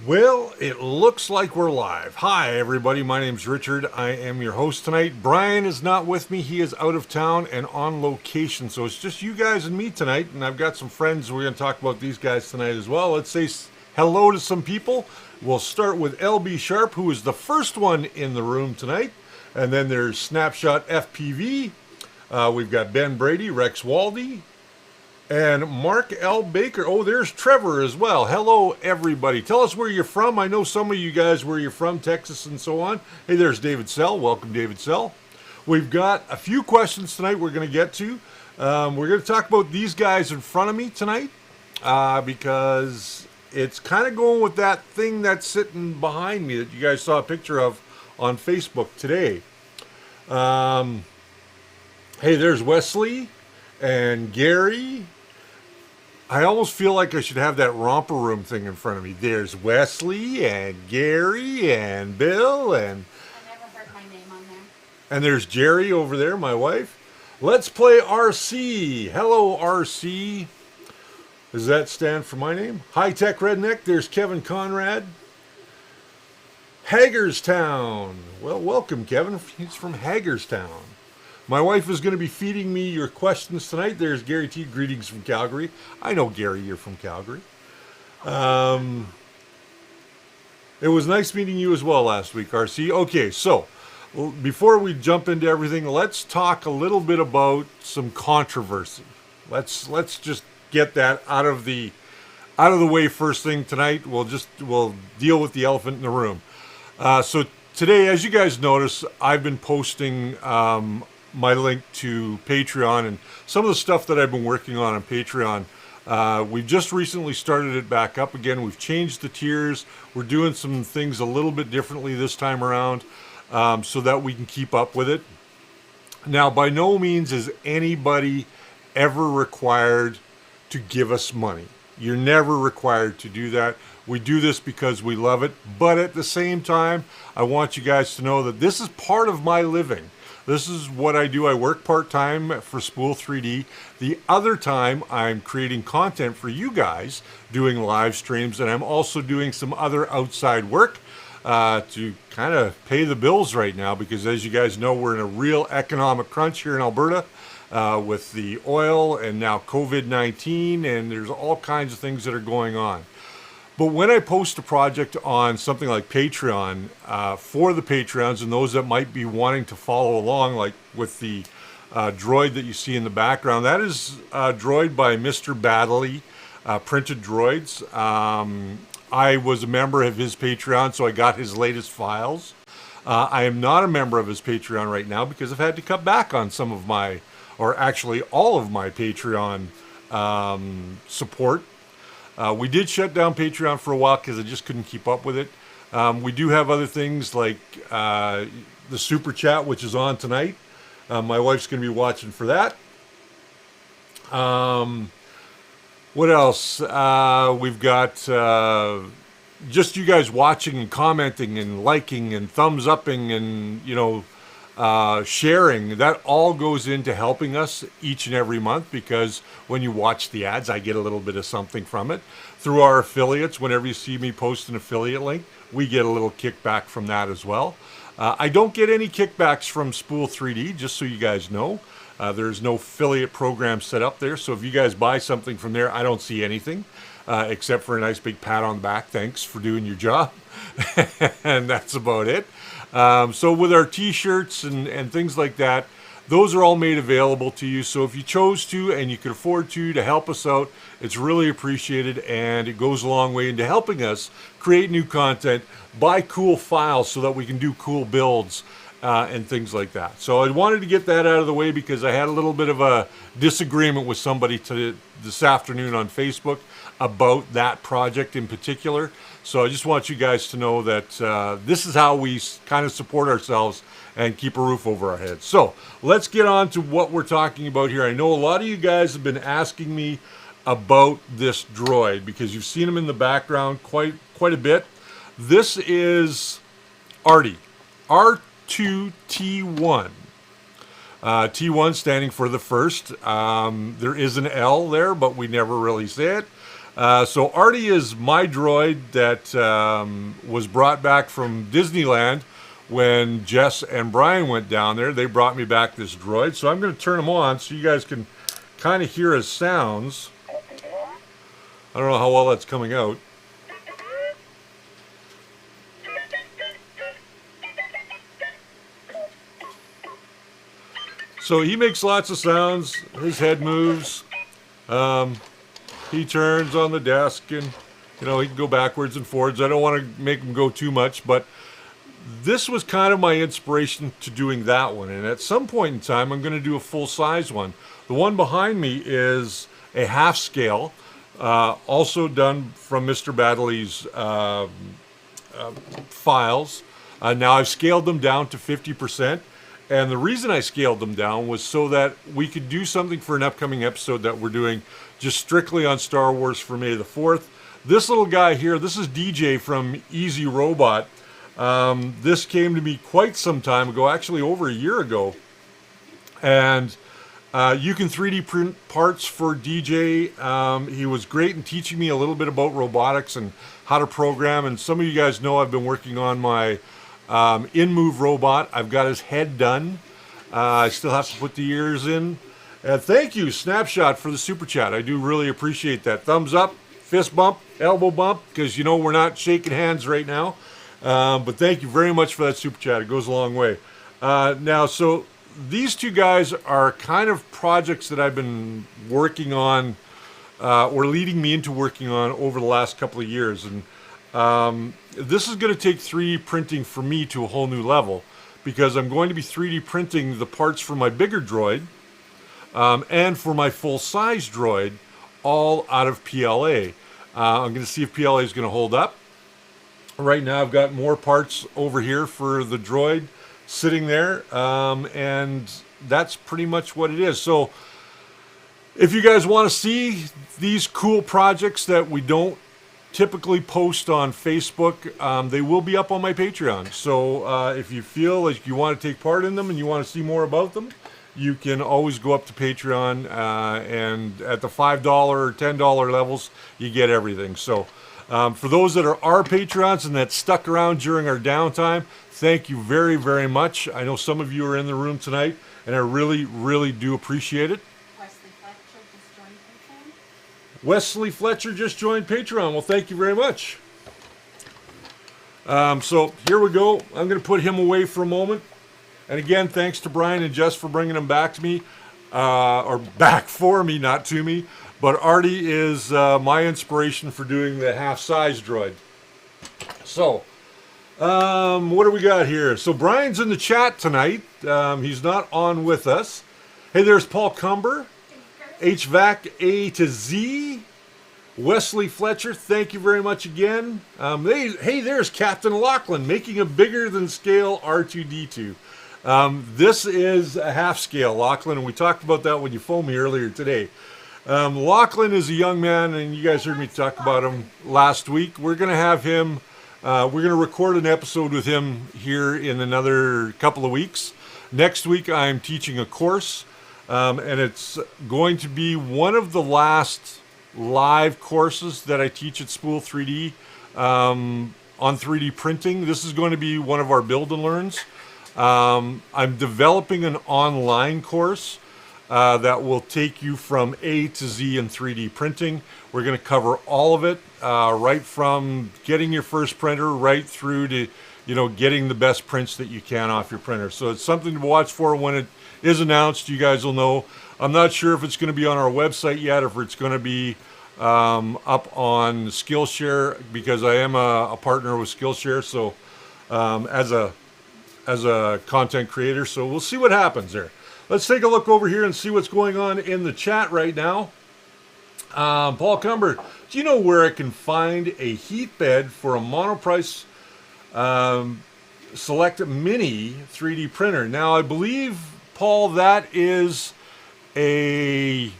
Well, it looks like we're live. Hi, everybody. My name's Richard. I am your host tonight. Brian is not with me. He is out of town and on location. So it's just you guys and me tonight. And I've got some friends. We're going to talk about these guys tonight as well. Let's say hello to some people. We'll start with LB Sharp, who is the first one in the room tonight. And then there's Snapshot FPV. We've got Ben Brady, Rex Waldy, and Mark L. Baker. Oh, there's Trevor as well. Hello, everybody. Tell us where you're from. I know some of you guys where you're from, Texas and so on. Hey, there's David Sell. Welcome, David Sell. We've got a few questions tonight we're going to get to. We're going to talk about these guys in front of me tonight because it's kind of going with that thing that's sitting behind me that you guys saw a picture of on Facebook today. Hey, there's Wesley and Gary. I almost feel like I should have that romper room thing in front of me. There's Wesley and Gary and Bill I never heard my name on there. and there's Jerry over there, my wife. Let's play RC. Hello, RC. Does that stand for my name? High Tech Redneck. There's Kevin Conrad. Hagerstown. Well, welcome, Kevin. He's from Hagerstown. My wife is going to be feeding me your questions tonight. There's Gary T. Greetings from Calgary. I know, Gary, you're from Calgary. It was nice meeting you as well last week, RC. Okay, so before we jump into everything, let's talk a little bit about some controversy. Let's just get that out of the way first thing tonight. We'll deal with the elephant in the room. So today, as you guys notice, I've been posting my link to Patreon and some of the stuff that I've been working on Patreon. We've just recently started it back up again. We've changed the tiers. We're doing some things a little bit differently this time around so that we can keep up with it. Now, by no means is anybody ever required to give us money. You're never required to do that. We do this because we love it. But at the same time, I want you guys to know that this is part of my living. This is what I do. I work part-time for Spool 3D. The other time, I'm creating content for you guys, doing live streams, and I'm also doing some other outside work to kind of pay the bills right now because, as you guys know, we're in a real economic crunch here in Alberta with the oil and now COVID-19, and there's all kinds of things that are going on. But when I post a project on something like Patreon, for the Patreons and those that might be wanting to follow along, like with the droid that you see in the background, that is a droid by Mr. Baddeley, Printed Droids. I was a member of his Patreon, so I got his latest files. I am not a member of his Patreon right now because I've had to cut back on some of my, or actually all of my Patreon support. We did shut down Patreon for a while because I just couldn't keep up with it. We do have other things like the Super Chat, which is on tonight. My wife's going to be watching for that. What else? We've got just you guys watching and commenting and liking and thumbs upping and, sharing. That all goes into helping us each and every month because when you watch the ads, I get a little bit of something from it. Through our affiliates, whenever you see me post an affiliate link, we get a little kickback from that as well. I don't get any kickbacks from Spool 3D, just so you guys know. There's no affiliate program set up there, so if you guys buy something from there, I don't see anything. Except for a nice big pat on the back. Thanks for doing your job. And that's about it. So with our t-shirts and things like that, those are all made available to you. So if you chose to and you could afford to help us out, it's really appreciated and it goes a long way into helping us create new content, buy cool files so that we can do cool builds and things like that. So I wanted to get that out of the way because I had a little bit of a disagreement with somebody this afternoon on Facebook about that project in particular. So I just want you guys to know that this is how we kind of support ourselves and keep a roof over our heads. So let's get on to what we're talking about here. I know a lot of you guys have been asking me about this droid because you've seen him in the background quite a bit. This is Artie, R2T1. T1 standing for the first. There is an L there, but we never really say it. So Artie is my droid that was brought back from Disneyland when Jess and Brian went down there. They brought me back this droid. So I'm going to turn him on so you guys can kind of hear his sounds. I don't know how well that's coming out. So he makes lots of sounds. His head moves. He turns on the desk and, you know, he can go backwards and forwards. I don't want to make him go too much, but this was kind of my inspiration to doing that one. And at some point in time, I'm going to do a full-size one. The one behind me is a half scale, also done from Mr. Baddeley's files. Now I've scaled them down to 50%. And the reason I scaled them down was so that we could do something for an upcoming episode that we're doing just strictly on Star Wars for May the 4th. This little guy here, this is DJ from Easy Robot. This came to me quite some time ago, actually over a year ago. And you can 3D print parts for DJ. He was great in teaching me a little bit about robotics and how to program. And some of you guys know I've been working on my in-move robot. I've got his head done. I still have to put the ears in. And thank you, Snapshot, for the super chat. I do really appreciate that. Thumbs up, fist bump, elbow bump, because you know we're not shaking hands right now. But thank you very much for that super chat. It goes a long way. Now, so these two guys are kind of projects that I've been working on, or leading me into working on over the last couple of years. And this is going to take 3D printing for me to a whole new level, because I'm going to be 3D printing the parts for my bigger droid and for my full-size droid, all out of PLA. I'm going to see if PLA is going to hold up. Right now I've got more parts over here for the droid sitting there, and that's pretty much what it is. So if you guys want to see these cool projects that we don't typically post on Facebook, they will be up on my Patreon. So if you feel like you want to take part in them and you want to see more about them, you can always go up to Patreon, and at the $5 or $10 levels, you get everything. So for those that are our Patreons and that stuck around during our downtime, thank you very, very much. I know some of you are in the room tonight, and I really, really do appreciate it. Wesley Fletcher just joined Patreon. Well, thank you very much. So here we go. I'm going to put him away for a moment. And again, thanks to Brian and Jess for bringing him back to me, or back for me, not to me. But Artie is my inspiration for doing the half-size droid. So, what do we got here? So Brian's in the chat tonight. He's not on with us. Hey, there's Paul Cumber. HVAC A to Z. Wesley Fletcher, thank you very much again. Hey, there's Captain Lachlan making a bigger than scale R2-D2. This is a half scale Lachlan, and we talked about that when you phoned me earlier today. Lachlan is a young man, and you guys heard me talk about him last week. We're going to have him, we're going to record an episode with him here in another couple of weeks. Next week, I'm teaching a course. And it's going to be one of the last live courses that I teach at Spool 3D on 3D printing. This is going to be one of our build and learns. I'm developing an online course that will take you from A to Z in 3D printing. We're going to cover all of it, right from getting your first printer right through to, you know, getting the best prints that you can off your printer. So it's something to watch for when it is announced. You guys will know. I'm not sure if it's going to be on our website yet, or if it's going to be up on Skillshare, because I am a partner with Skillshare, so as a content creator. So we'll see what happens there. Let's take a look over here and see what's going on in the chat right now. Paul Cumber, do you know where I can find a heat bed for a monoprice Select Mini 3D printer? Now, I believe, Paul, that is a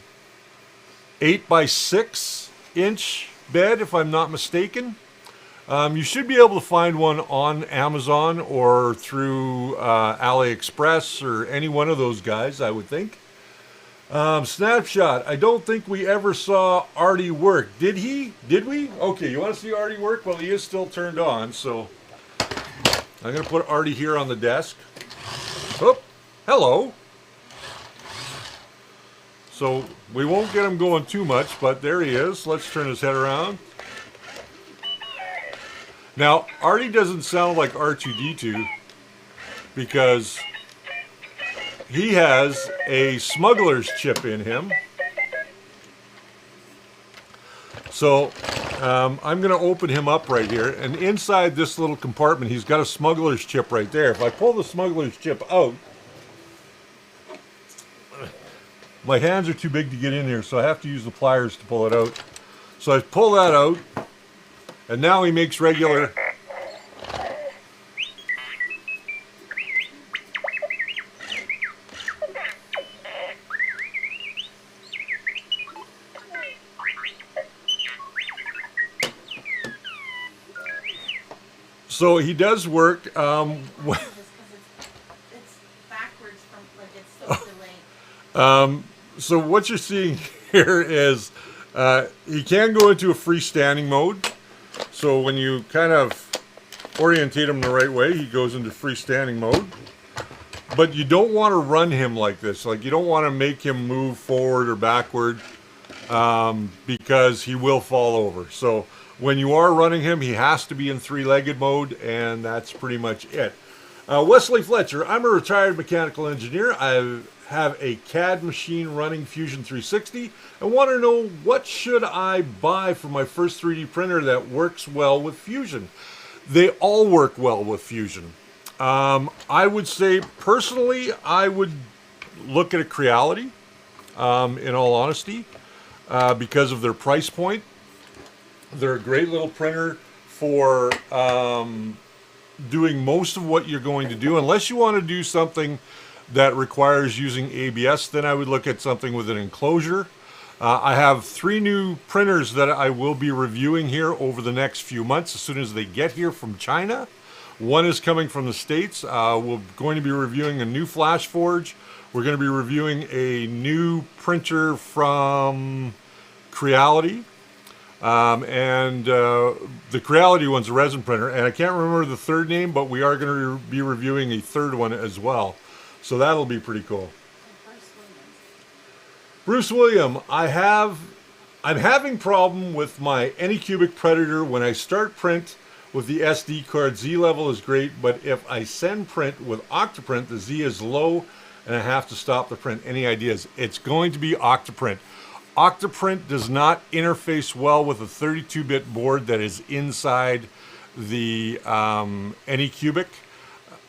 8x6 inch bed, if I'm not mistaken. You should be able to find one on Amazon or through AliExpress or any one of those guys, I would think. Snapshot. I don't think we ever saw Artie work. Did he? Did we? Okay, you want to see Artie work? Well, he is still turned on, so I'm going to put Artie here on the desk. Oh, hello. So we won't get him going too much, but there he is. Let's turn his head around. Now, Artie doesn't sound like R2-D2 because he has a smuggler's chip in him. So I'm going to open him up right here. And inside this little compartment, he's got a smuggler's chip right there. If I pull the smuggler's chip out, my hands are too big to get in here, so I have to use the pliers to pull it out. So I pull that out, and now he makes regular... So he does work. Just 'cause it's backwards from, like, it's so delayed. So what you're seeing here is he can go into a freestanding mode. So when you kind of orientate him the right way, he goes into freestanding mode. But you don't want to run him like this. Like, you don't want to make him move forward or backward because he will fall over. So when you are running him, he has to be in three-legged mode, and that's pretty much it. Wesley Fletcher, I'm a retired mechanical engineer. I have a CAD machine running Fusion 360 and want to know what should I buy for my first 3D printer that works well with Fusion. They all work well with Fusion. I would say, personally, I would look at a Creality, in all honesty, because of their price point. They're a great little printer for doing most of what you're going to do. Unless you want to do something that requires using ABS, then I would look at something with an enclosure. I have 3 new printers that I will be reviewing here over the next few months as soon as they get here from China. One is coming from the States. We're going to be reviewing a new Flash Forge. We're going to be reviewing a new printer from Creality. The Creality one's a resin printer, and I can't remember the third name, but we are going to be reviewing a third one as well. So that'll be pretty cool. Bruce William, I'm having problem with my Anycubic Predator. When I start print with the SD card, Z level is great, but if I send print with Octoprint, the Z is low, and I have to stop the print. Any ideas? It's going to be Octoprint. Octoprint does not interface well with a 32-bit board that is inside the Anycubic.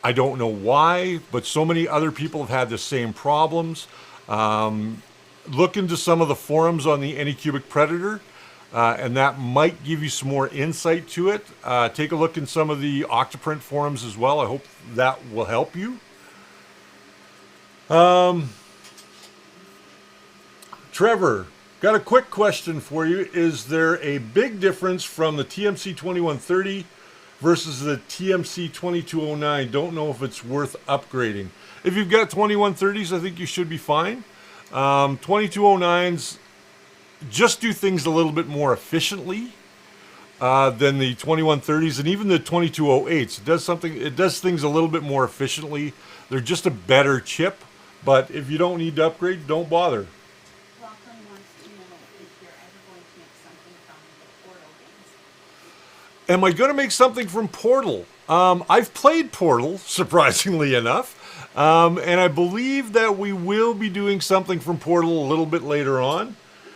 I don't know why, but so many other people have had the same problems. Look into some of the forums on the Anycubic Predator, and that might give you some more insight to it. Take a look in some of the Octoprint forums as well. I hope that will help you. Trevor, got a quick question for you. Is there a big difference from the TMC 2130 versus the TMC 2209? Don't know if it's worth upgrading. If you've got 2130s, I think you should be fine. 2209s just do things a little bit more efficiently than the 2130s, and even the 2208s. It does things a little bit more efficiently. They're just a better chip, but if you don't need to upgrade, don't bother. Am I going to make something from Portal? I've played Portal, surprisingly enough, and I believe that we will be doing something from Portal a little bit later on.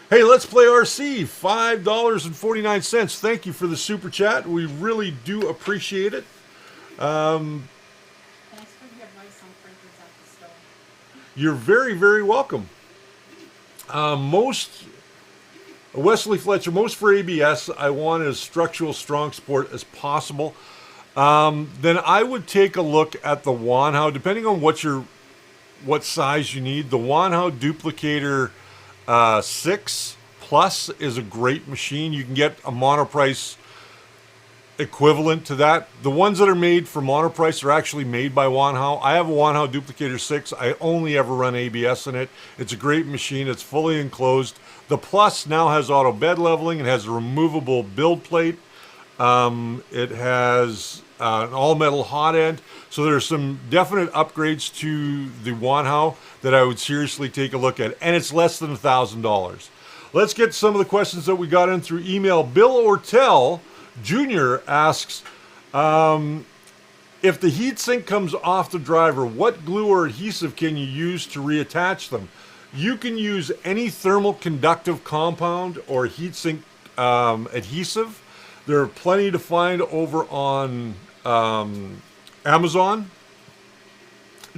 Hey, let's play RC, $5.49. Thank you for the super chat. We really do appreciate it. Thanks for the advice on printers at the store. You're very, very welcome. Wesley Fletcher, most for ABS, I want as structural strong support as possible. Then I would take a look at the Wanhao, depending on what size you need. The Wanhao Duplicator 6 Plus is a great machine. You can get a monoprice. equivalent to that. The ones that are made for monoprice are actually made by Wanhao. I have a Wanhao Duplicator 6. I only ever run ABS in it. It's a great machine. It's fully enclosed. The Plus now has auto bed leveling. It has a removable build plate. It has an all-metal hot end. So there's some definite upgrades to the Wanhao that I would seriously take a look at. And it's less than $1,000. Let's get some of the questions that we got in through email. Bill Ortel Jr. asks, if the heatsink comes off the driver, what glue or adhesive can you use to reattach them? You can use any thermal conductive compound or heatsink adhesive. There are plenty to find over on Amazon.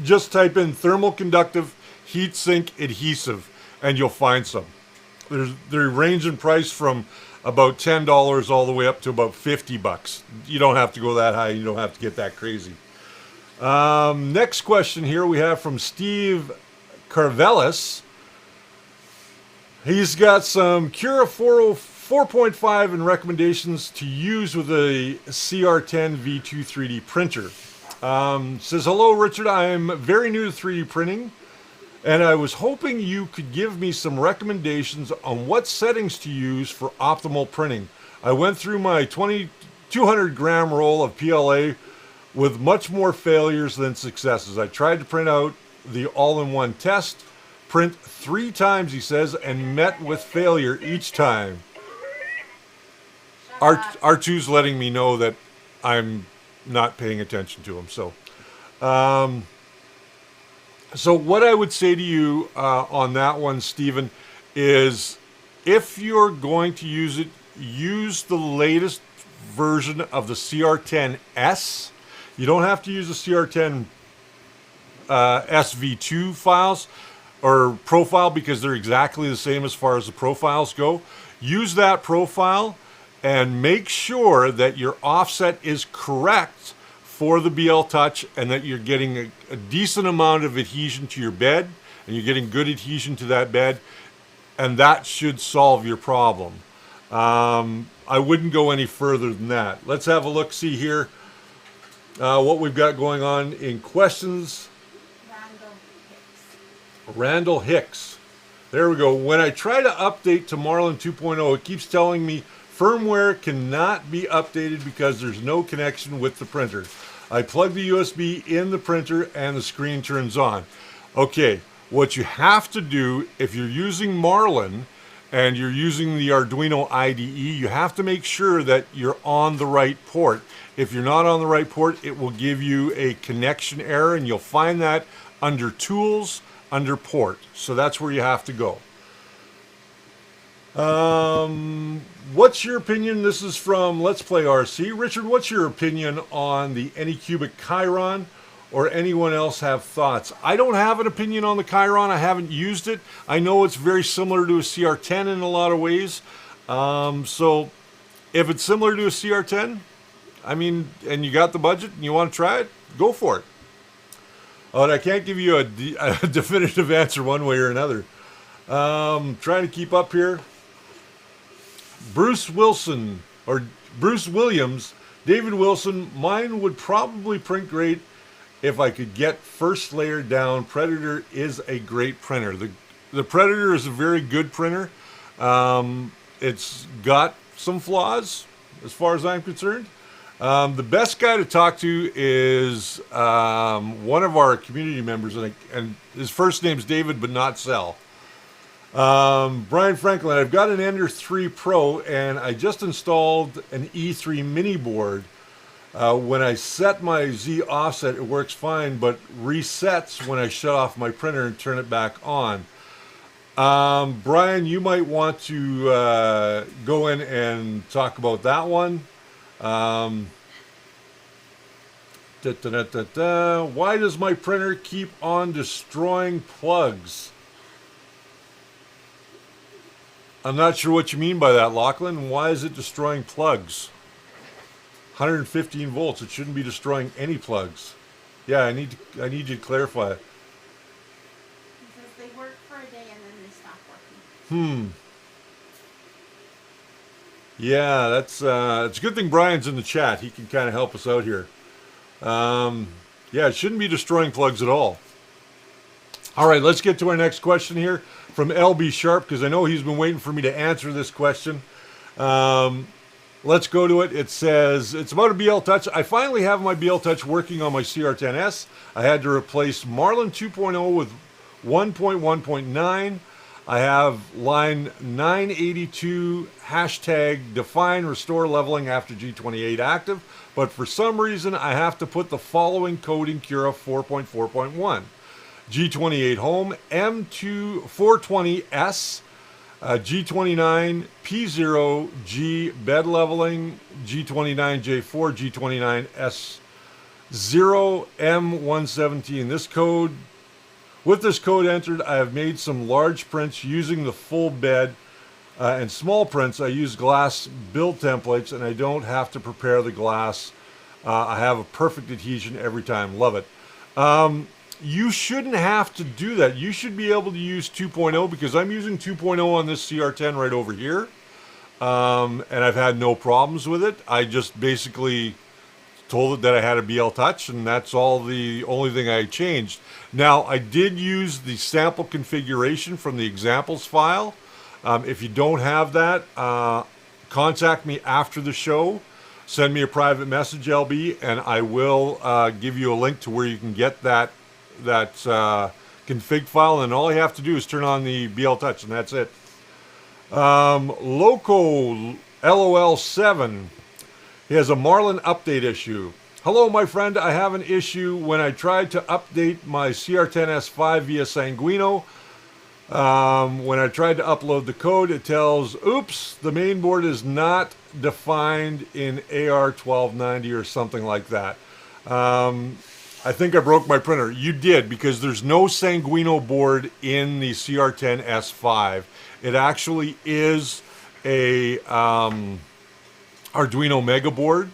Just type in thermal conductive heatsink adhesive and you'll find some. They range in price from about $10 all the way up to about $50. You don't have to go that high. You don't have to get that crazy. Next question here we have from Steve Carvelis. He's got some Cura 4.5 and recommendations to use with a Cr-10 V2 3D printer. Says, hello, Richard. I'm very new to 3D printing, and I was hoping you could give me some recommendations on what settings to use for optimal printing. I went through my 200 gram roll of PLA with much more failures than successes. I tried to print out the all-in-one test, print 3 times, he says, and met with failure each time. R2's letting me know that I'm not paying attention to him. So what I would say to you on that one, Stephen, is if you're going to use it, use the latest version of the Cr-10 S. You don't have to use the Cr-10 SV2 files or profile because they're exactly the same as far as the profiles go. Use that profile and make sure that your offset is correct for the BL Touch and that you're getting a decent amount of adhesion to your bed and you're getting good adhesion to that bed, and that should solve your problem. I wouldn't go any further than that. Let's have a look, see here what we've got going on in questions. Randall Hicks. There we go. When I try to update to Marlin 2.0, it keeps telling me firmware cannot be updated because there's no connection with the printer. I plug the USB in the printer and the screen turns on. Okay, what you have to do if you're using Marlin and you're using the Arduino IDE, you have to make sure that you're on the right port. If you're not on the right port, it will give you a connection error, and you'll find that under Tools, under Port. So that's where you have to go. What's your opinion? This is from Let's Play RC. Richard, what's your opinion on the Anycubic Chiron, or anyone else have thoughts? I don't have an opinion on the Chiron. I haven't used it. I know it's very similar to a Cr-10 in a lot of ways. So if it's similar to a Cr-10, I mean, and you got the budget and you want to try it, go for it. And I can't give you a definitive answer one way or another. Trying to keep up here. Bruce Williams, David Wilson, mine would probably print great if I could get first layer down. Predator is a great printer. The Predator is a very good printer. It's got some flaws as far as I'm concerned. The best guy to talk to is one of our community members, and his first name's David, but not Sel. Brian Franklin, I've got an Ender 3 Pro, and I just installed an E3 mini board. When I set my Z offset, it works fine, but resets when I shut off my printer and turn it back on. Brian, you might want to go in and talk about that one. Why does my printer keep on destroying plugs? I'm not sure what you mean by that, Lachlan. Why is it destroying plugs? 115 volts. It shouldn't be destroying any plugs. Yeah, I need you to clarify it. He says they work for a day and then they stop working. Yeah, that's it's a good thing Brian's in the chat. He can kind of help us out here. Yeah, it shouldn't be destroying plugs at all. All right, let's get to our next question here from LB Sharp, because I know he's been waiting for me to answer this question. Let's go to it. It says, it's about a BL Touch. I finally have my BL Touch working on my Cr-10S. I had to replace Marlin 2.0 with 1.1.9. I have line 982 hashtag define restore leveling after G28 active, but for some reason I have to put the following code in Cura 4.4.1. G28 home, M2420S, G29 P0, G bed leveling, G29J4, G29S0, M117. This code, with this code entered, I have made some large prints using the full bed, and small prints I use glass build templates, and I don't have to prepare the glass. I have a perfect adhesion every time. Love it. You shouldn't have to do that. You should be able to use 2.0, because I'm using 2.0 on this Cr-10 right over here, and I've had no problems with it. I just basically told it that I had a BL Touch, and that's the only thing I changed. Now, I did use the sample configuration from the examples file. If you don't have that, contact me after the show. Send me a private message, LB, and I will give you a link to where you can get that config file, and all you have to do is turn on the BL Touch, and that's it. Loco LOL7, he has a Marlin update issue. Hello, my friend. I have an issue when I tried to update my Cr-10S5 via Sanguino. When I tried to upload the code, it tells, oops, the main board is not defined in AR1290 or something like that. I think I broke my printer. You did, because there's no Sanguino board in the Cr-10S5. It actually is a Arduino Mega board,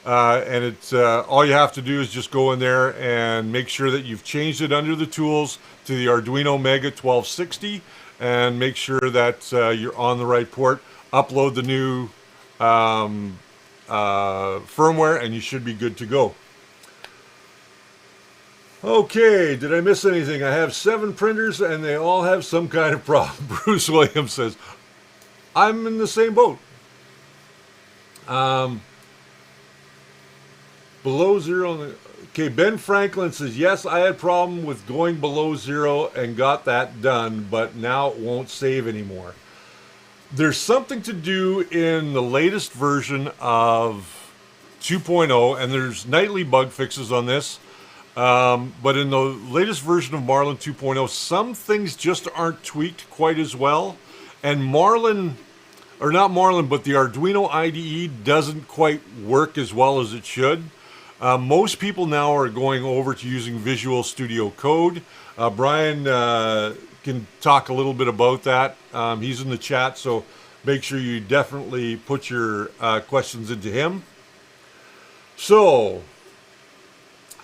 and it's all you have to do is just go in there and make sure that you've changed it under the tools to the Arduino Mega 1260, and make sure that you're on the right port. Upload the new firmware, and you should be good to go. Okay, did I miss anything? I have 7 printers and they all have some kind of problem. Bruce Williams says, I'm in the same boat. Below zero. Okay, Ben Franklin says, yes, I had a problem with going below zero and got that done, but now it won't save anymore. There's something to do in the latest version of 2.0, and there's nightly bug fixes on this. But in the latest version of Marlin 2.0, some things just aren't tweaked quite as well. And Marlin, or not Marlin, but the Arduino IDE doesn't quite work as well as it should. Most people now are going over to using Visual Studio Code. Brian can talk a little bit about that. He's in the chat, so make sure you definitely put your questions into him. So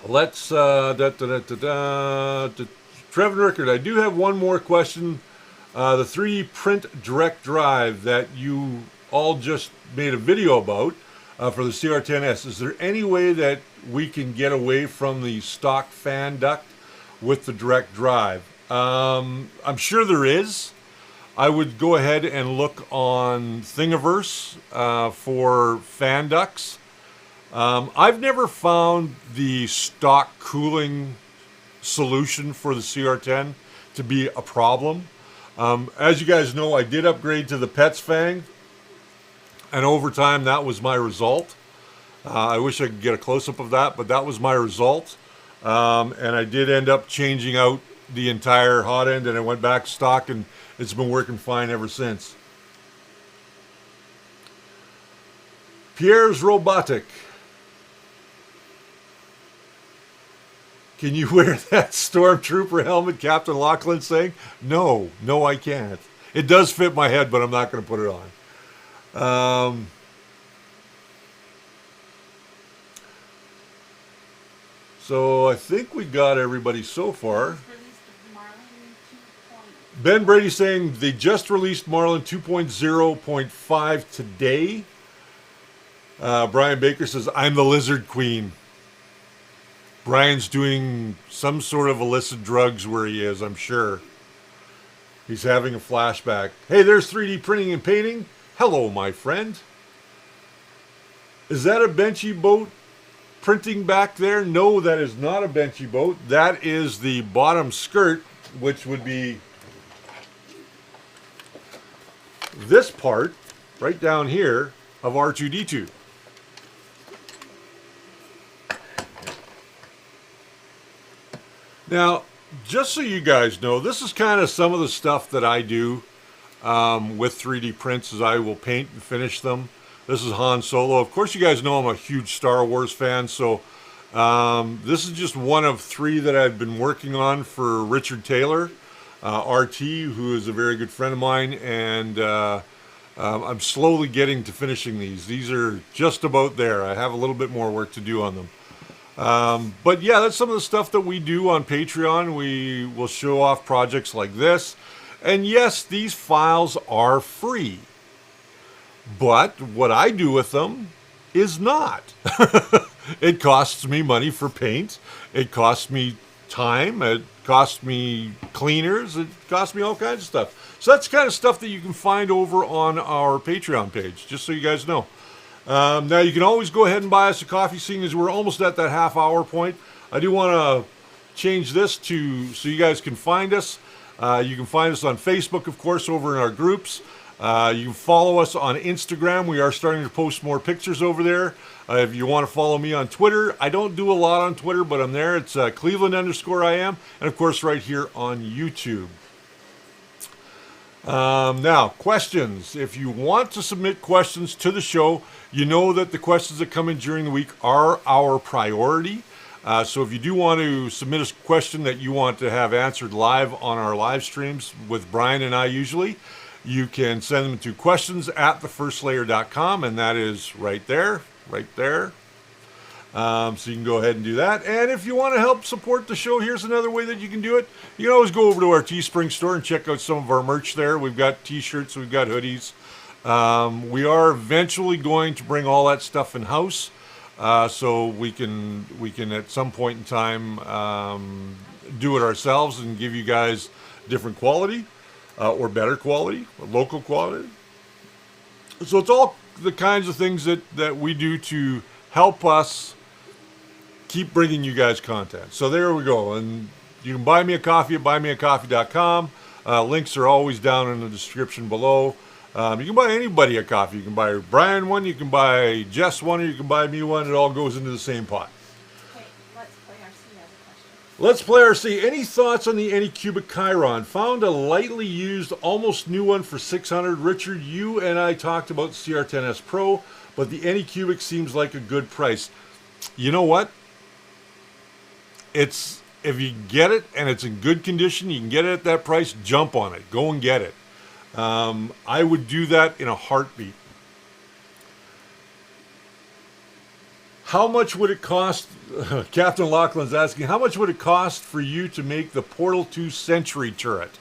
let's Trevor Rickard, I do have one more question. The 3D print direct drive that you all just made a video about for the Cr-10S, is there any way that we can get away from the stock fan duct with the direct drive? I'm sure there is. I would go ahead and look on Thingiverse for fan ducts. I've never found the stock cooling solution for the Cr-10 to be a problem. As you guys know, I did upgrade to the Pets Fang, and over time that was my result. I wish I could get a close-up of that, but that was my result. And I did end up changing out the entire hot end, and I went back to stock, and it's been working fine ever since. Pierre's Robotic. Can you wear that Stormtrooper helmet, Captain Laughlin's saying? No, I can't. It does fit my head, but I'm not going to put it on. So I think we got everybody so far. Ben Brady saying they just released Marlin 2.0.5 today. Brian Baker says, I'm the lizard queen. Brian's doing some sort of illicit drugs where he is, I'm sure. He's having a flashback. Hey, there's 3D printing and painting. Hello, my friend. Is that a benchy boat printing back there? No, that is not a benchy boat. That is the bottom skirt, which would be this part right down here of R2-D2. Now, just so you guys know, this is kind of some of the stuff that I do with 3D prints, as I will paint and finish them. This is Han Solo. Of course, you guys know I'm a huge Star Wars fan, so this is just one of 3 that I've been working on for Richard Taylor, RT, who is a very good friend of mine, and I'm slowly getting to finishing these. These are just about there. I have a little bit more work to do on them. But yeah, that's some of the stuff that we do on Patreon. We will show off projects like this. And yes, these files are free. But what I do with them is not. It costs me money for paint. It costs me time. It costs me cleaners. It costs me all kinds of stuff. So that's the kind of stuff that you can find over on our Patreon page, just so you guys know. Now, you can always go ahead and buy us a coffee, seeing as we're almost at that half-hour point. I do want to change this to so you guys can find us. You can find us on Facebook, of course, over in our groups. You can follow us on Instagram. We are starting to post more pictures over there. If you want to follow me on Twitter, I don't do a lot on Twitter, but I'm there. It's Cleveland_IM, and of course right here on YouTube. Now, questions. If you want to submit questions to the show, you know that the questions that come in during the week are our priority. So if you do want to submit a question that you want to have answered live on our live streams with Brian and I usually, you can send them to questions@thefirstlayer.com, and that is right there, right there. So you can go ahead and do that. And if you want to help support the show, here's another way that you can do it. You can always go over to our Teespring store and check out some of our merch there. We've got t-shirts, we've got hoodies. We are eventually going to bring all that stuff in-house, so we can at some point in time do it ourselves and give you guys different quality or better quality, or local quality. So it's all the kinds of things that we do to help us keep bringing you guys content. So there we go. And you can buy me a coffee at buymeacoffee.com. Links are always down in the description below. You can buy anybody a coffee. You can buy Brian one, you can buy Jess one, or you can buy me one. It all goes into the same pot. Okay, let's play RC as a question. Let's play RC. Any thoughts on the Anycubic Chiron? Found a lightly used, almost new one for $600. Richard, you and I talked about the Cr-10 S Pro, but the Anycubic seems like a good price. You know what? If you get it and it's in good condition, you can get it at that price, jump on it. Go and get it. I would do that in a heartbeat. How much would it cost? Captain Laughlin's asking, how much would it cost for you to make the Portal 2 Century turret?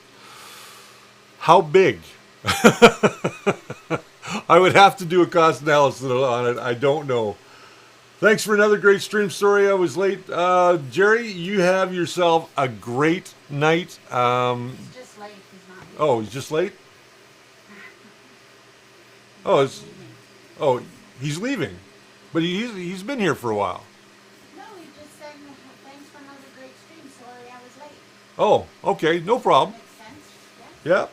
How big? I would have to do a cost analysis on it. I don't know. Thanks for another great stream. Sorry I was late. Jerry, you have yourself a great night. He's just late. He's not here. Oh, he's just late? Oh, he's leaving. But he's been here for a while. No, he just said thanks for another great stream. Sorry I was late. Oh, okay. No problem. Makes sense. Yeah. Yeah.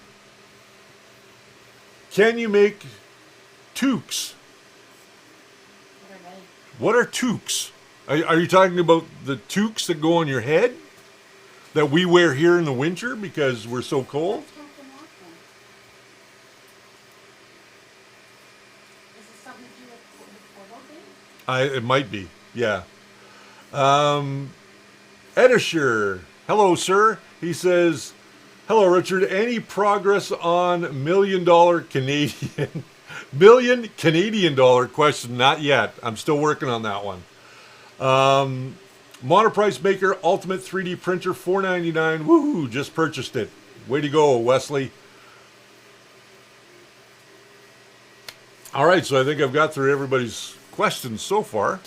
Can you make toques? What are they? What are toques? Are you talking about the toques that go on your head that we wear here in the winter because we're so cold? What's Captain Laughlin? Is this something to do with the portal thing? It might be, yeah. Edisher, hello, sir. He says, hello, Richard. Any progress on $1 million Canadian? $1 Canadian question? Not yet. I'm still working on that one. Monoprice Maker Ultimate 3D Printer, $4.99. Woohoo! Just purchased it. Way to go, Wesley. All right, so I think I've got through everybody's questions so far.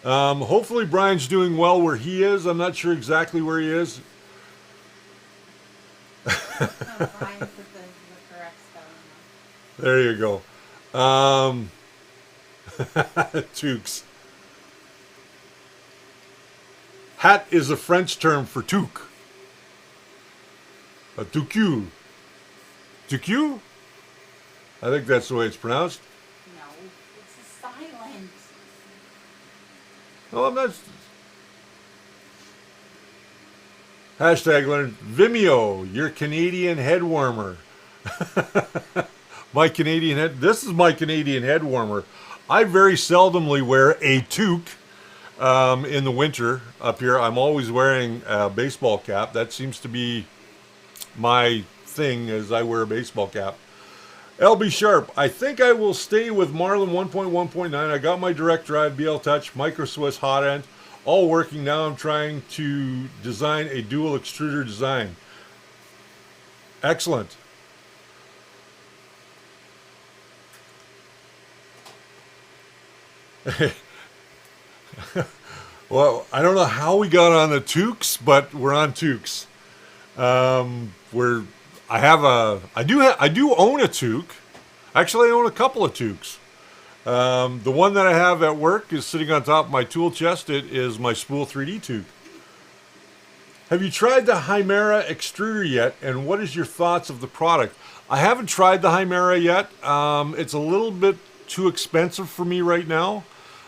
Hopefully Brian's doing well where he is. I'm not sure exactly where he is. No, Brian put the correct spelling. There you go. Toques. Hat is a French term for toque. A toque. Toque? I think that's the way it's pronounced. No, it's a silent. No, I'm not. Hashtag learn Vimeo, your Canadian head warmer. My Canadian head. This is my Canadian head warmer. I very seldomly wear a toque in the winter up here. I'm always wearing a baseball cap. That seems to be my thing, as I wear a baseball cap. LB Sharp, I think I will stay with Marlin 1.1.9. I got my direct drive, BL Touch, Micro Swiss hot end, all working. Now I'm trying to design a dual extruder design. Excellent. Well, I don't know how we got on the toques, but we're on toques. I do own a toque. Actually, I own a couple of toques. The one that I have at work is sitting on top of my tool chest. It is my Spool 3D toque. Have you tried the Chimera extruder yet? And what is your thoughts of the product? I haven't tried the Chimera yet. It's a little bit too expensive for me right now.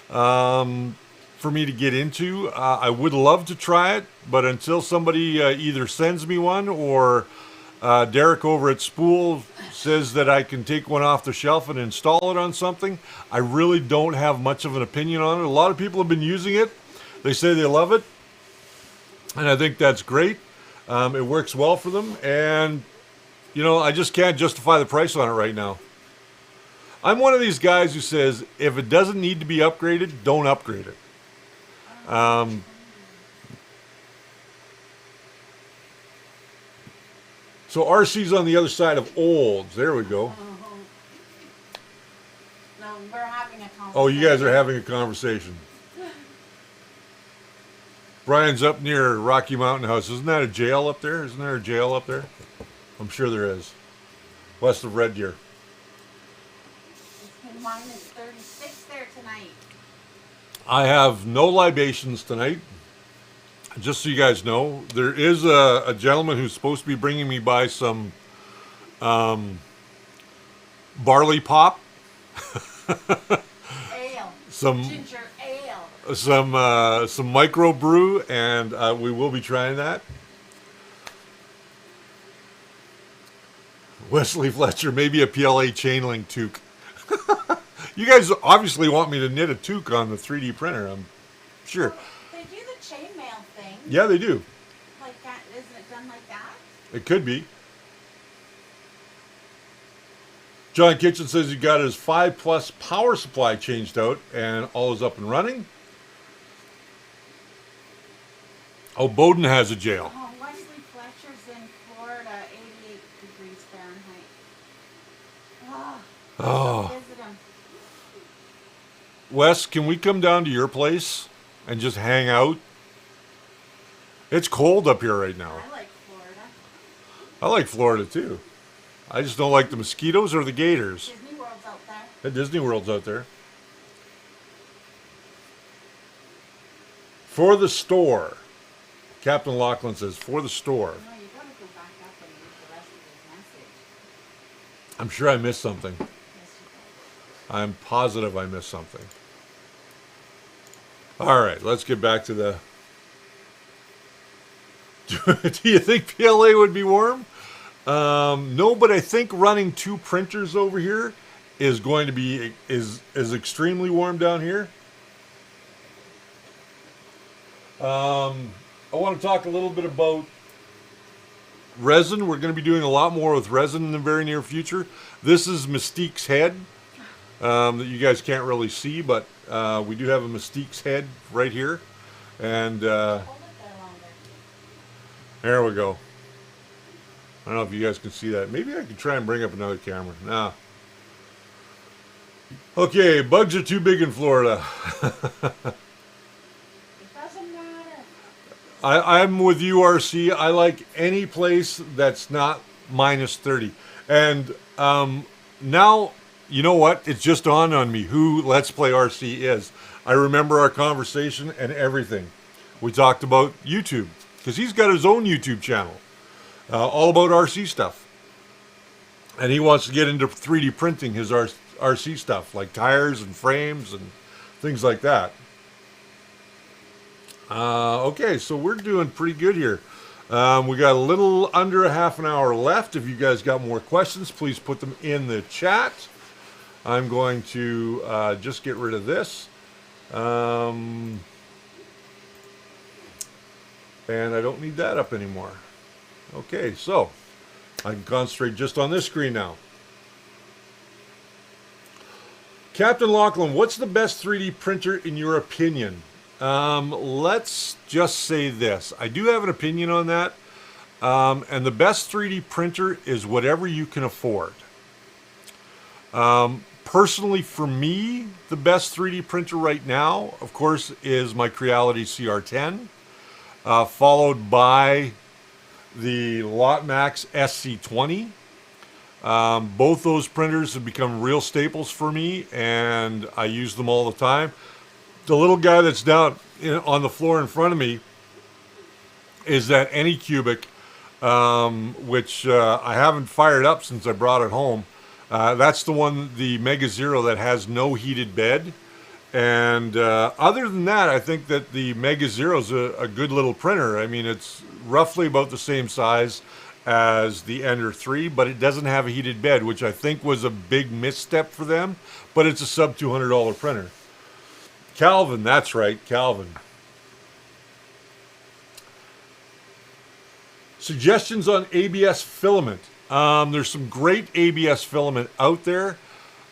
For me to get into. I would love to try it, but until somebody either sends me one or Derek over at Spool says that I can take one off the shelf and install it on something, I really don't have much of an opinion on it. A lot of people have been using it. They say they love it, and I think that's great. It works well for them, and you know, I just can't justify the price on it right now. I'm one of these guys who says if it doesn't need to be upgraded, don't upgrade it. So RC's on the other side of Olds. There we go. No, we're having a conversation. Oh, you guys are having a conversation. Brian's up near Rocky Mountain House. Isn't that a jail up there? Isn't there a jail up there? I'm sure there is. West of Red Deer. It's been minus 36 there tonight. I have no libations tonight. Just so you guys know, there is a gentleman who's supposed to be bringing me by some barley pop. Ale. Some Ginger ale. some micro brew, and we will be trying that. Wesley Fletcher, maybe a PLA chain link toque. You guys obviously want me to knit a toque on the 3D printer, I'm sure. Well, they do the chainmail thing. Yeah, they do. Like that, isn't it done like that? It could be. John Kitchen says he got his 5+ power supply changed out and all is up and running. Oh, Bowden has a jail. Oh, Wesley Fletcher's in Florida, 88 degrees Fahrenheit. Oh. Visit him. Wes, can we come down to your place and just hang out? It's cold up here right now. I like Florida. I like Florida too. I just don't like the mosquitoes or the gators. Disney World's out there. The Disney World's out there. For the store. Captain Lachlan says, for the store. No, you gotta go back up and read the rest of his message. I'm sure I missed something. Yes, you did. I'm positive I missed something. All right, let's get back to the... Do you think PLA would be warm? No, but I think running 2 printers over here is going to be is extremely warm down here. I want to talk a little bit about resin. We're going to be doing a lot more with resin in the very near future. This is Mystique's head that you guys can't really see, but we do have a Mystique's head right here. And Hold it there longer. there we go. I don't know if you guys can see that. Maybe I could try and bring up another camera. Nah. Okay, bugs are too big in Florida. It doesn't matter. I'm with you, RC. I like any place that's not minus 30. And now, you know what? It's just dawned on me who Let's Play RC is. I remember our conversation and everything. We talked about YouTube, because he's got his own YouTube channel, all about RC stuff. And he wants to get into 3D printing his RC stuff, like tires and frames and things like that. Okay, so we're doing pretty good here. We got a little under a half an hour left. If you guys got more questions, please put them in the chat. I'm going to just get rid of this. And I don't need that up anymore. Okay, so I can concentrate just on this screen now. Captain Lachlan, what's the best 3D printer in your opinion? Let's just say this. I do have an opinion on that. And the best 3D printer is whatever you can afford. Personally, for me, the best 3D printer right now, of course, is my Creality Cr-10, followed by the Lotmaxx SC-10. Both those printers have become real staples for me, and I use them all the time. The little guy that's down on the floor in front of me is that Anycubic, which I haven't fired up since I brought it home. That's the one, the Mega Zero, that has no heated bed. And other than that, I think that the Mega Zero is a good little printer. I mean, it's roughly about the same size as the Ender 3, but it doesn't have a heated bed, which I think was a big misstep for them. But it's a sub $200 printer. Calvin, that's right, Calvin. Suggestions on ABS filament. There's some great ABS filament out there.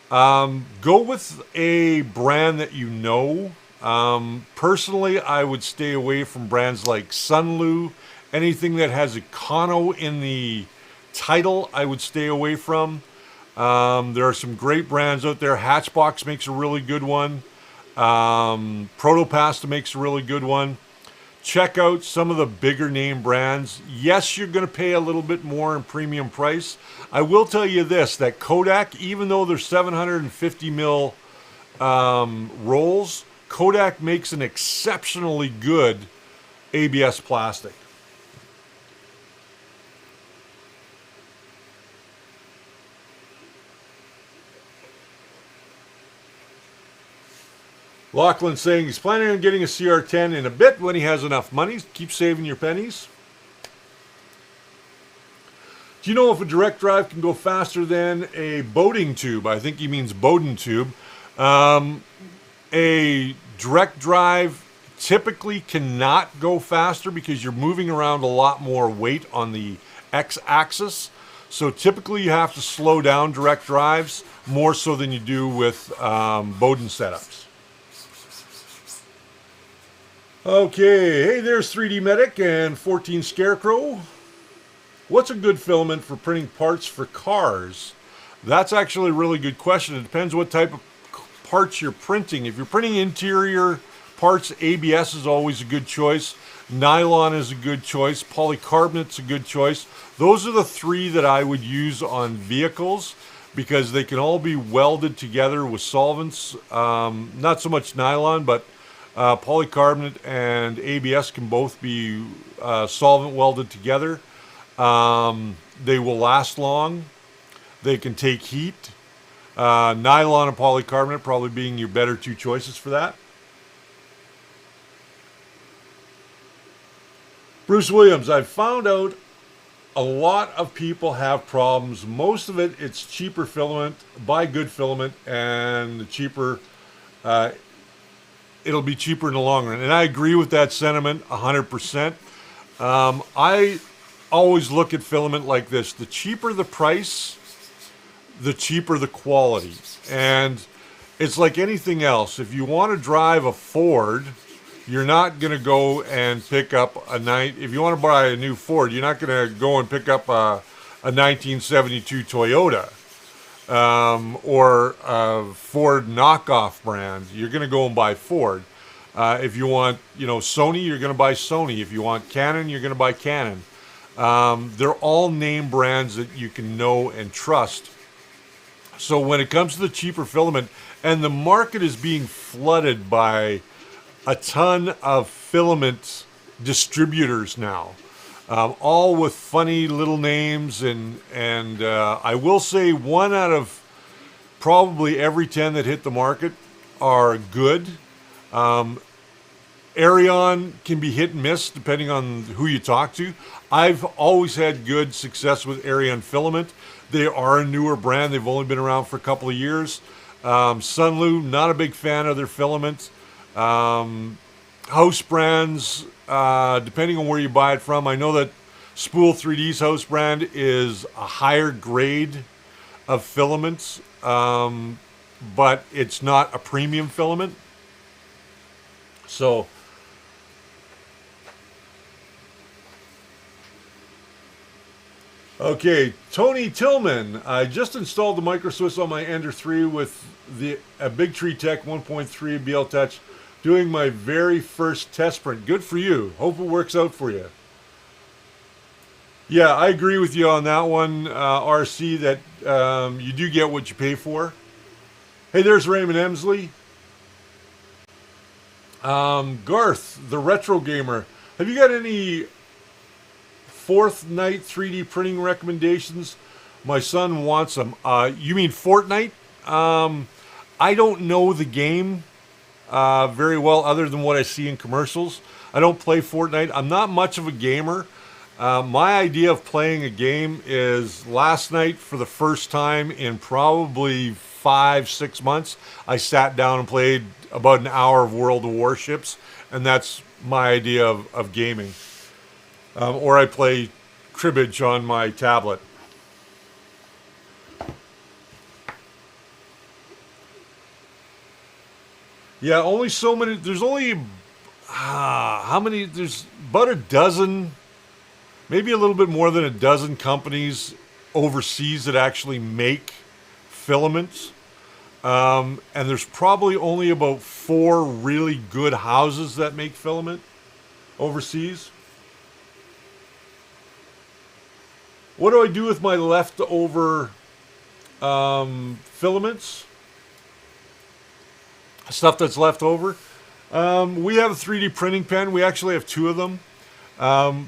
Go with a brand that you know. Personally, I would stay away from brands like Sunlu. Anything that has Econo in the title, I would stay away from. There are some great brands out there. Hatchbox makes a really good one. Protopasta makes a really good one. Check out some of the bigger name brands. Yes, you're going to pay a little bit more in premium price. I will tell you this, that Kodak, even though they're 750 mil rolls, Kodak makes an exceptionally good ABS plastic. Lachlan saying he's planning on getting a CR10 in a bit when he has enough money. Keep saving your pennies. Do you know if a direct drive can go faster than a boating tube? I think he means Bowden tube. A direct drive typically cannot go faster because you're moving around a lot more weight on the x-axis. So typically you have to slow down direct drives more so than you do with Bowden setups. Okay, hey, there's 3D Medic and 14 Scarecrow. What's a good filament for printing parts for cars? That's actually a really good question. It depends what type of parts you're printing. If you're printing interior parts, ABS is always a good choice. Nylon is a good choice. Polycarbonate's a good choice. Those are the three that I would use on vehicles because they can all be welded together with solvents. Not so much nylon, but polycarbonate and ABS can both be solvent welded together. They will last long. They can take heat. Nylon and polycarbonate probably being your better two choices for that. Bruce Williams, I've found out a lot of people have problems. Most of it, it's cheaper filament. Buy good filament, and the cheaper, it'll be cheaper in the long run. And I agree with that sentiment 100%. I always look at filament like this. The cheaper the price, the cheaper the quality. And it's like anything else. If you want to drive a Ford, you're not going to go and pick up if you want to buy a new Ford, you're not going to go and pick up a a 1972 Toyota or a Ford knockoff brand, you're going to go and buy Ford. If you want, Sony, you're going to buy Sony. If you want Canon, you're going to buy Canon. They're all name brands that you can know and trust. So when it comes to the cheaper filament, and the market is being flooded by a ton of filament distributors now, all with funny little names, and I will say 1 out of probably every 10 that hit the market are good. Arion can be hit and miss depending on who you talk to. I've always had good success with Arion filament. They are a newer brand. They've only been around for a couple of years. Sunlu, not a big fan of their filament. House brands, depending on where you buy it from. I know that Spool 3D's house brand is a higher grade of filaments, but it's not a premium filament. So, okay, Tony Tillman. I just installed the micro Swiss on my Ender 3 with a Big Tree Tech 1.3 BL Touch, doing my very first test print. Good for you. Hope it works out for you. Yeah, I agree with you on that one, RC, that you do get what you pay for. Hey, there's Raymond Emsley. Garth, the retro gamer. Have you got any Fortnite 3D printing recommendations? My son wants them. You mean Fortnite? I don't know the game very well, other than what I see in commercials. I don't play Fortnite. I'm not much of a gamer. My idea of playing a game is last night, for the first time in probably 5-6 months, I sat down and played about an hour of World of Warships, and that's my idea of gaming. Or I play cribbage on my tablet. Yeah, only so many. There's only how many? There's about a dozen, maybe a little bit more than a dozen companies overseas that actually make filaments. And there's probably only about 4 really good houses that make filament overseas. What do I do with my leftover filaments? Stuff that's left over. We have a 3D printing pen. We actually have 2 of them.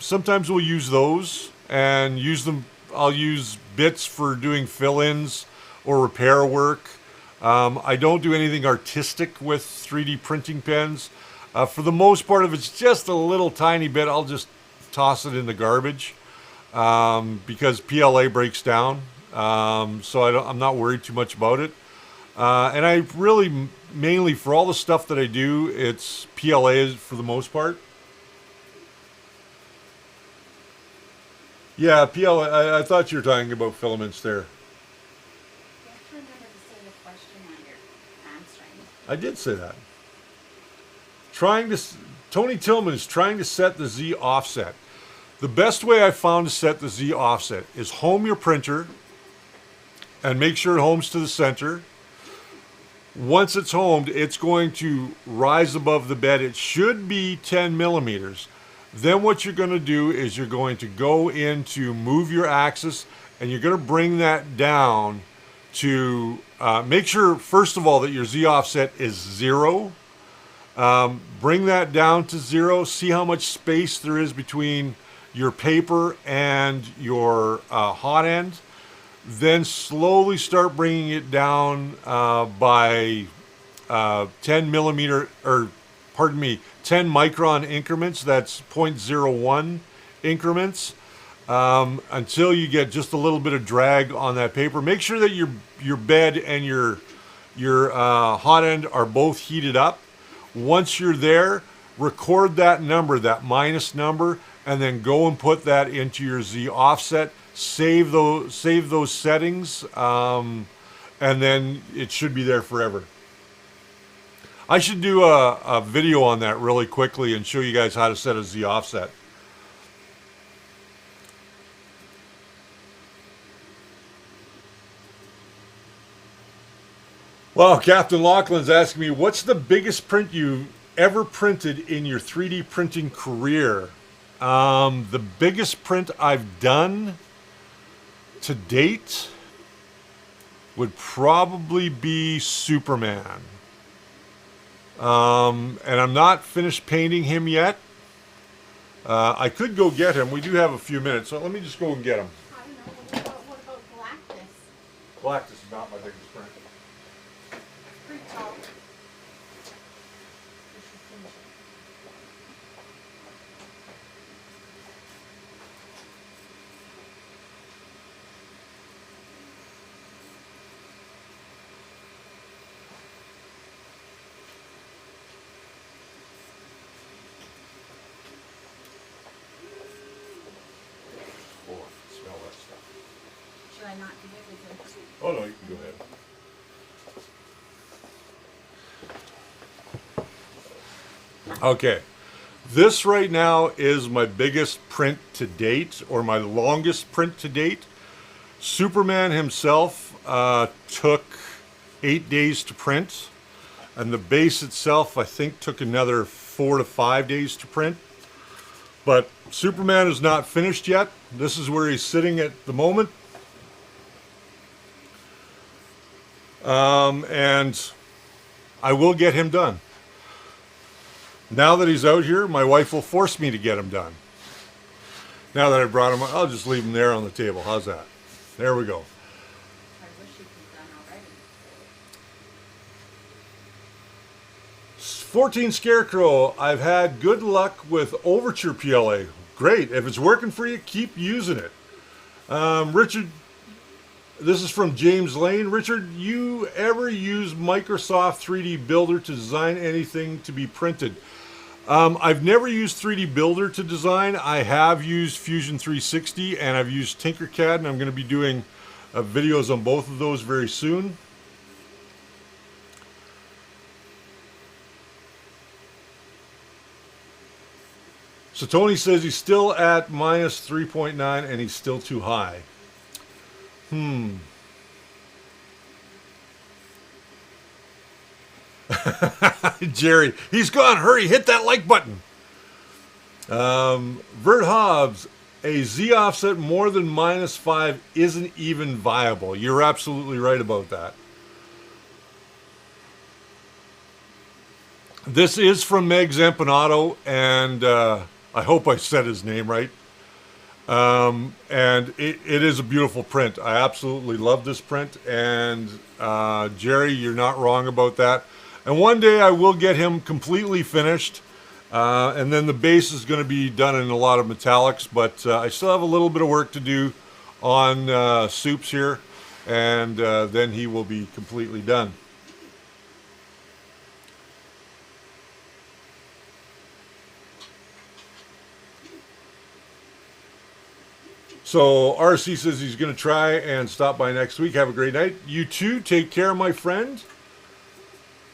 Sometimes we'll use those and use them. I'll use bits for doing fill-ins or repair work. I don't do anything artistic with 3D printing pens. For the most part, if it's just a little tiny bit, I'll just toss it in the garbage because PLA breaks down. So I'm not worried too much about it. And I really, mainly for all the stuff that I do, it's PLA for the most part. Yeah, PLA. I thought you were talking about filaments there. You have to remember to say the question on your hamstring. I did say that. Tony Tillman is trying to set the Z offset. The best way I found to set the Z offset is home your printer and make sure it homes to the center. Once it's homed, it's going to rise above the bed. It should be 10 millimeters. Then what you're going to do is you're going to go into move your axis, and you're going to bring that down to make sure, first of all, that your Z offset is 0. Bring that down to 0. See how much space there is between your paper and your hot end. Then slowly start bringing it down by 10 millimeter, or pardon me, 10 micron increments. That's 0.01 increments until you get just a little bit of drag on that paper. Make sure that your bed and your hot end are both heated up. Once you're there, record that number, that minus number, and then go and put that into your Z offset. Save those settings, and then it should be there forever. I should do a video on that really quickly and show you guys how to set a Z offset. Well, Captain Laughlin's asking me, what's the biggest print you've ever printed in your 3D printing career? The biggest print I've done to date would probably be Superman. And I'm not finished painting him yet. I could go get him. We do have a few minutes, so let me just go and get him. I don't know. What about Galactus? Galactus is not my biggest print. Pretty tall. We should finish it. Oh, I can smell that stuff. Should I not do it? Oh no, you can go ahead. Okay, this right now is my biggest print to date, or my longest print to date. Superman himself took 8 days to print, and the base itself I think took another 4 to 5 days to print. But Superman is not finished yet. This is where he's sitting at the moment. And I will get him done. Now that he's out here, my wife will force me to get him done. Now that I brought him, I'll just leave him there on the table. How's that? There we go. I wish you'd be done already. 14 Scarecrow, I've had good luck with Overture PLA. Great. If it's working for you, keep using it. Richard, this is from James Lane. Richard, you ever use Microsoft 3D Builder to design anything to be printed? I've never used 3D Builder to design. I have used Fusion 360 and I've used Tinkercad, and I'm going to be doing videos on both of those very soon. So Tony says he's still at minus 3.9 and he's still too high. Jerry, he's gone. Hurry, hit that like button. Vert Hobbs, a Z offset more than -5 isn't even viable. You're absolutely right about that. This is from Meg Zampanato, and I hope I said his name right. And it is a beautiful print. I absolutely love this print, and Jerry, you're not wrong about that. And one day I will get him completely finished, and then the base is going to be done in a lot of metallics, but I still have a little bit of work to do on Soups here, and then he will be completely done. So RC says he's going to try and stop by next week. Have a great night. You too. Take care, my friend.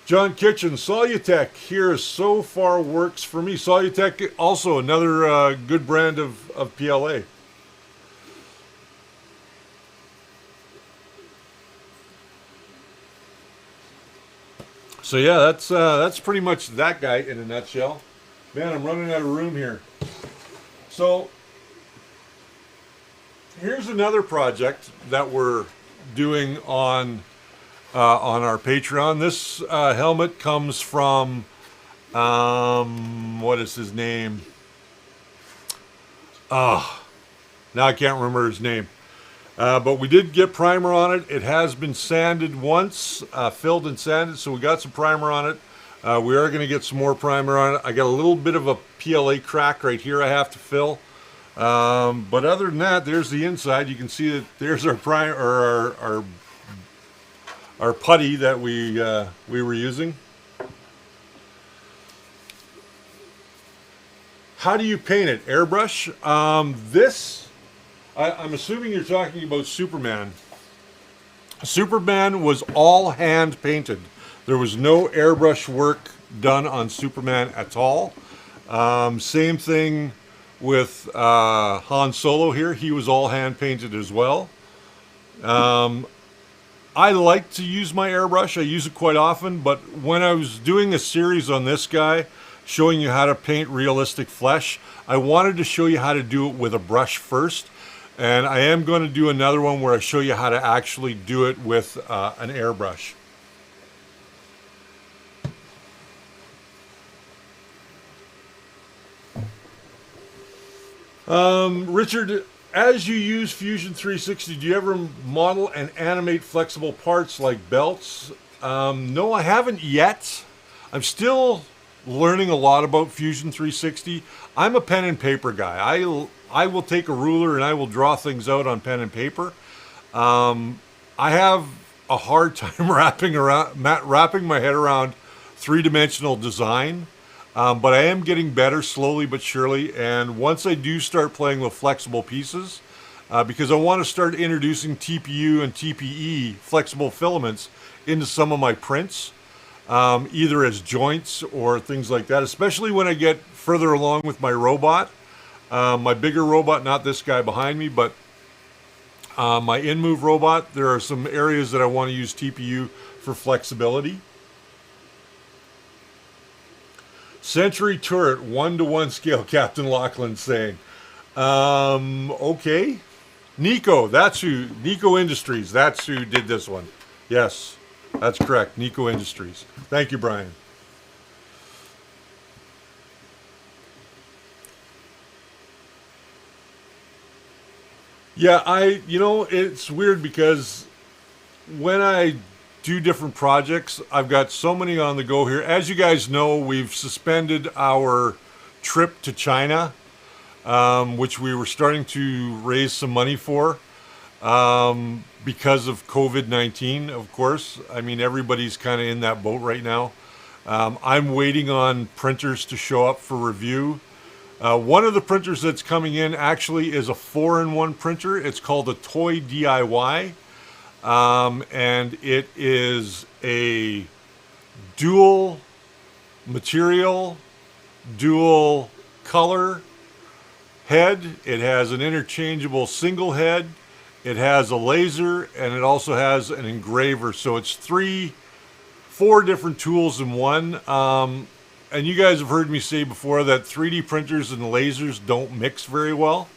John Kitchen, Solutech here so far works for me. Solutech, also another good brand of PLA. So yeah, that's pretty much that guy in a nutshell. Man, I'm running out of room here. So here's another project that we're doing on our Patreon. This helmet comes from what is his name? Now I can't remember his name. But we did get primer on it. It has been sanded once, filled and sanded, so we got some primer on it. We are going to get some more primer on it. I got a little bit of a PLA crack right here I have to fill. But other than that, there's the inside. You can see that there's our primer, or our putty that we were using. How do you paint it? Airbrush. I'm assuming you're talking about Superman. Superman was all hand painted. There was no airbrush work done on Superman at all. Same thing with Han Solo here. He was all hand painted as well. I like to use my airbrush. I use it quite often, but when I was doing a series on this guy, showing you how to paint realistic flesh, I wanted to show you how to do it with a brush first. And I am going to do another one where I show you how to actually do it with an airbrush. Richard, as you use Fusion 360, do you ever model and animate flexible parts like belts? No, I haven't yet. I'm still learning a lot about Fusion 360. I'm a pen and paper guy. I will take a ruler and I will draw things out on pen and paper. I have a hard time wrapping my head around three-dimensional design. But I am getting better slowly but surely. And once I do start playing with flexible pieces, because I want to start introducing TPU and TPE flexible filaments into some of my prints, either as joints or things like that, especially when I get further along with my robot. My bigger robot, not this guy behind me, but my InMove robot, there are some areas that I want to use TPU for flexibility. Century turret, 1-to-1 scale, Captain Lachlan saying. Okay. Nico, Nico Industries, that's who did this one. Yes, that's correct, Nico Industries. Thank you, Brian. Yeah, it's weird because when I do different projects, I've got so many on the go here. As you guys know, we've suspended our trip to China, which we were starting to raise some money for because of COVID-19, of course. I mean, everybody's kind of in that boat right now. I'm waiting on printers to show up for review. One of the printers that's coming in actually is a 4-in-1 printer. It's called a Toy DIY. And it is a dual material, dual color head. It has an interchangeable single head. It has a laser, and it also has an engraver. So it's 4 different tools in one. And you guys have heard me say before that 3D printers and lasers don't mix very well.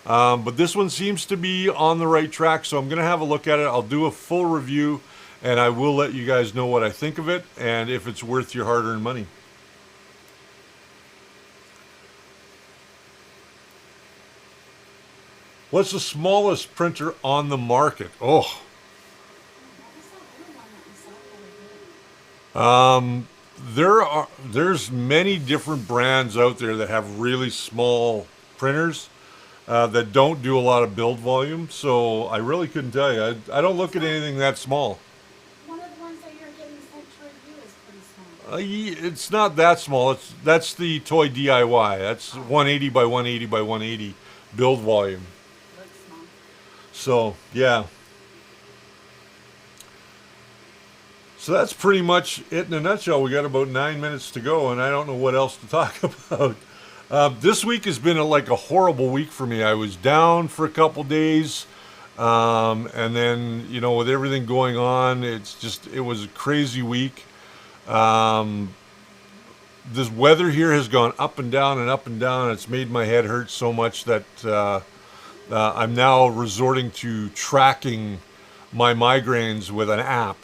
But this one seems to be on the right track, so I'm going to have a look at it. I'll do a full review, and I will let you guys know what I think of it and if it's worth your hard-earned money. What's the smallest printer on the market? Oh. There's many different brands out there that have really small printers that don't do a lot of build volume, so I really couldn't tell you. I don't look at anything that small. One of the ones that you're getting sent to review is pretty small. It's not that small. That's the Toy DIY. That's 180 by 180 by 180 build volume. Looks small. So, yeah. So that's pretty much it in a nutshell. We got about 9 minutes to go, and I don't know what else to talk about. This week has been like a horrible week for me. I was down for a couple days, and then, with everything going on, it was a crazy week. This weather here has gone up and down and up and down. It's made my head hurt so much that I'm now resorting to tracking my migraines with an app.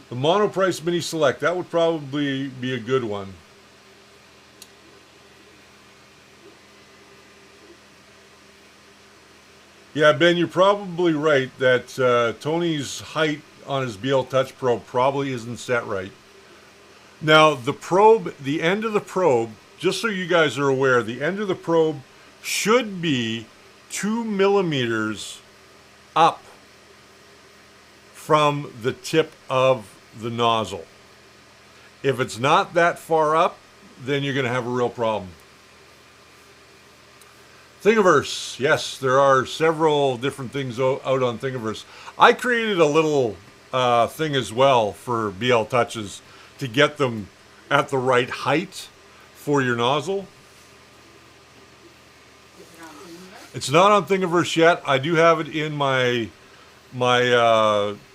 The Monoprice Mini Select, that would probably be a good one. Yeah, Ben, you're probably right that Tony's height on his BL Touch probe probably isn't set right. Now, the end of the probe, just so you guys are aware, the end of the probe should be 2 millimeters up from the tip of the nozzle. If it's not that far up, then you're going to have a real problem. Thingiverse. Yes, there are several different things out on Thingiverse. I created a little thing as well for BL Touches to get them at the right height for your nozzle. It's not on Thingiverse yet. I do have it in my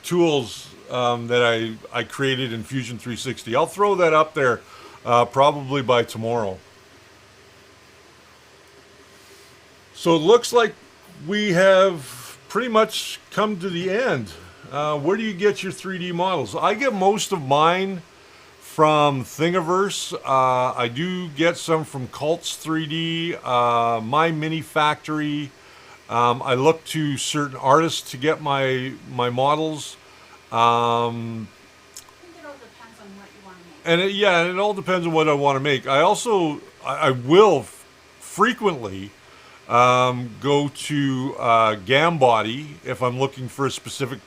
tools that I created in Fusion 360. I'll throw that up there probably by tomorrow. So it looks like we have pretty much come to the end. Where do you get your 3D models? I get most of mine from Thingiverse. I do get some from Cults 3D, My Mini Factory. I look to certain artists to get my models. I think it all depends on what you want to make. And it all depends on what I want to make. I will frequently go to Gambody if I'm looking for a specific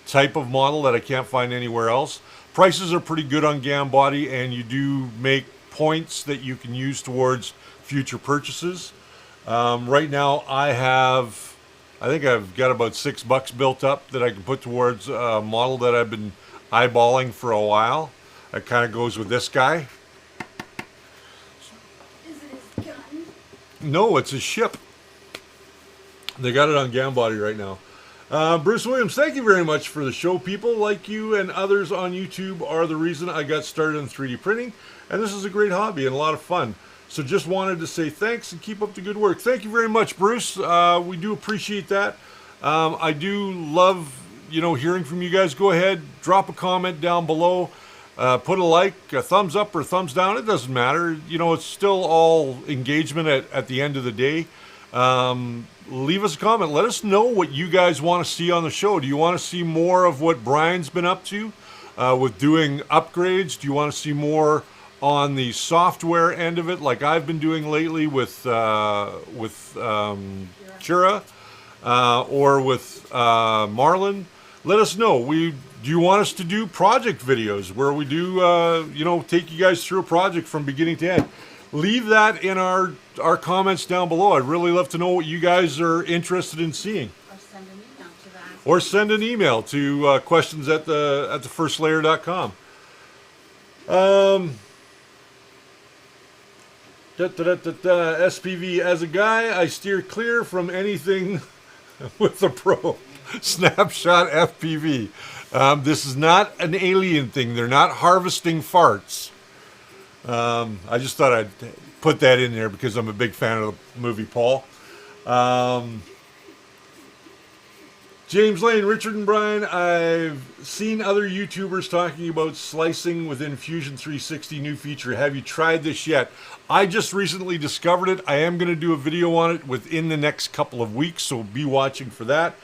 type of model that I can't find anywhere else. Prices are pretty good on Gambody, and you do make points that you can use towards future purchases. Right now I think I've got about $6 built up that I can put towards a model that I've been eyeballing for a while. That kind of goes with this guy. Is it his gun? No, it's a ship. They got it on Gambody right now. Bruce Williams, thank you very much for the show. People like you and others on YouTube are the reason I got started in 3D printing, and this is a great hobby and a lot of fun. So just wanted to say thanks and keep up the good work. Thank you very much, Bruce. We do appreciate that. I do love, hearing from you guys. Go ahead, drop a comment down below. Put a like, a thumbs up or thumbs down. It doesn't matter. It's still all engagement at the end of the day. Leave us a comment. Let us know what you guys want to see on the show. Do you want to see more of what Brian's been up to with doing upgrades? Do you want to see more on the software end of it, like I've been doing lately with Chira or with Marlin? Let us know. Do you want us to do project videos where we do, take you guys through a project from beginning to end? Leave that in our comments down below. I'd really love to know what you guys are interested in seeing. Or send an email to that. Or send an email to questions at thefirstlayer.com. SPV, as a guy, I steer clear from anything with the Pro. Snapshot FPV. This is not an alien thing. They're not harvesting farts. I just thought I'd put that in there because I'm a big fan of the movie Paul. James Lane, Richard and Brian, I've seen other YouTubers talking about slicing within Fusion 360 new feature. Have you tried this yet? I just recently discovered it. I am going to do a video on it within the next couple of weeks, so be watching for that.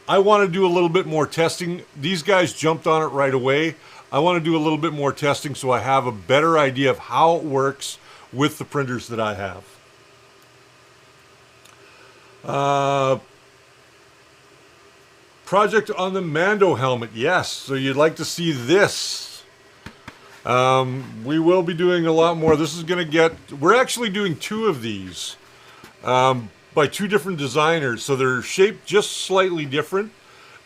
I want to do a little bit more testing. These guys jumped on it right away. I want to do a little bit more testing so I have a better idea of how it works with the printers that I have. Project on the Mando helmet. Yes, so you'd like to see this. We will be doing a lot more. This is going to get... We're actually doing two of these by two different designers. So they're shaped just slightly different.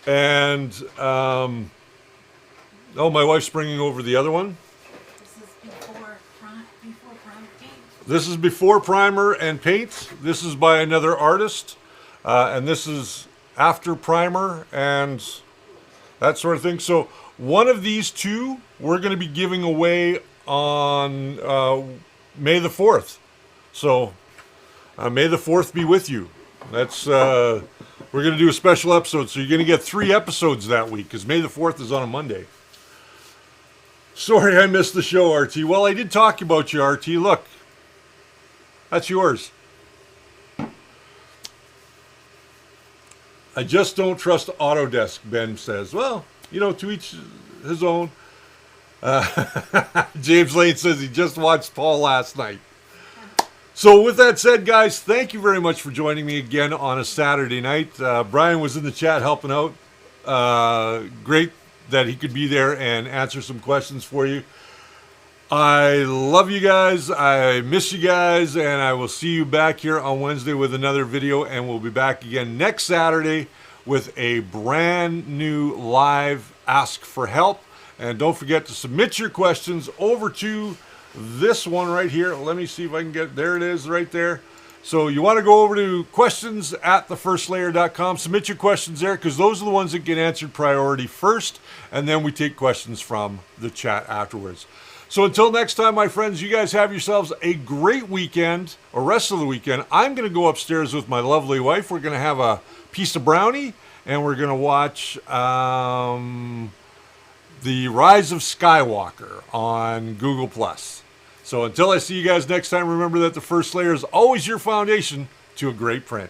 And... oh, my wife's bringing over the other one. This is before primer paint. This is before primer and paint. This is by another artist. And this is after primer and that sort of thing. So one of these two we're going to be giving away on May the 4th. So May the 4th be with you. That's we're going to do a special episode. So you're going to get 3 episodes that week because May the 4th is on a Monday. Sorry I missed the show, RT. Well, I did talk about you, RT. Look, that's yours. I just don't trust Autodesk, Ben says. Well, to each his own. James Lane says he just watched Paul last night. So with that said, guys, thank you very much for joining me again on a Saturday night. Brian was in the chat helping out. Great that he could be there and answer some questions for you. I love you guys. I miss you guys. And I will see you back here on Wednesday with another video. And we'll be back again next Saturday with a brand new live Ask for Help. And don't forget to submit your questions over to this one right here. Let me see if I can get... There it is right there. So you want to go over to questions at thefirstlayer.com. Submit your questions there because those are the ones that get answered priority first. And then we take questions from the chat afterwards. So until next time, my friends, you guys have yourselves a great weekend, or rest of the weekend. I'm going to go upstairs with my lovely wife. We're going to have a piece of brownie, and we're going to watch The Rise of Skywalker on Google+. So until I see you guys next time, remember that the first layer is always your foundation to a great print.